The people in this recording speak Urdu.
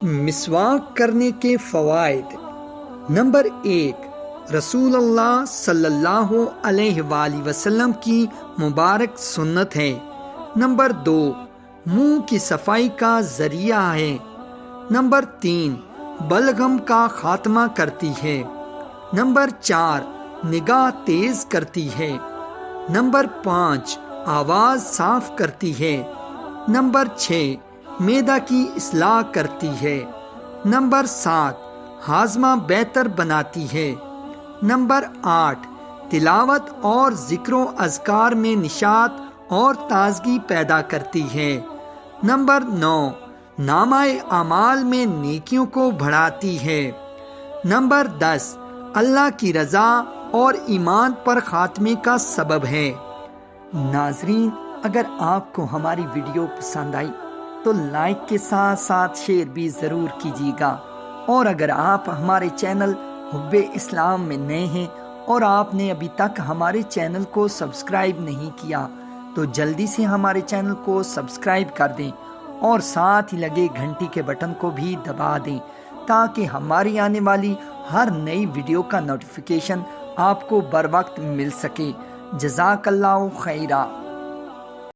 مسواک کرنے کے فوائد۔ نمبر 1، رسول اللہ صلی اللہ علیہ وآلہ وسلم کی مبارک سنت ہے۔ نمبر 2، منہ کی صفائی کا ذریعہ ہے۔ نمبر 3، بلغم کا خاتمہ کرتی ہے۔ نمبر 4، نگاہ تیز کرتی ہے۔ نمبر 5، آواز صاف کرتی ہے۔ نمبر 6، معدہ کی اصلاح کرتی ہے۔ نمبر 7، ہاضمہ بہتر بناتی ہے۔ نمبر 8، تلاوت اور ذکر و اذکار میں نشاط اور تازگی پیدا کرتی ہے۔ نمبر 9، نامہ اعمال میں نیکیوں کو بڑھاتی ہے۔ نمبر 10، اللہ کی رضا اور ایمان پر خاتمے کا سبب ہے۔ ناظرین، اگر آپ کو ہماری ویڈیو پسند آئی تو لائک کے ساتھ ساتھ شیئر بھی ضرور کیجیے گا، اور اگر آپ ہمارے چینل حب اسلام میں نئے ہیں اور آپ نے ابھی تک ہمارے چینل کو سبسکرائب نہیں کیا تو جلدی سے ہمارے چینل کو سبسکرائب کر دیں اور ساتھ ہی لگے گھنٹی کے بٹن کو بھی دبا دیں تاکہ ہماری آنے والی ہر نئی ویڈیو کا نوٹیفیکیشن آپ کو بر وقت مل سکے۔ جزاک اللہ خیرہ۔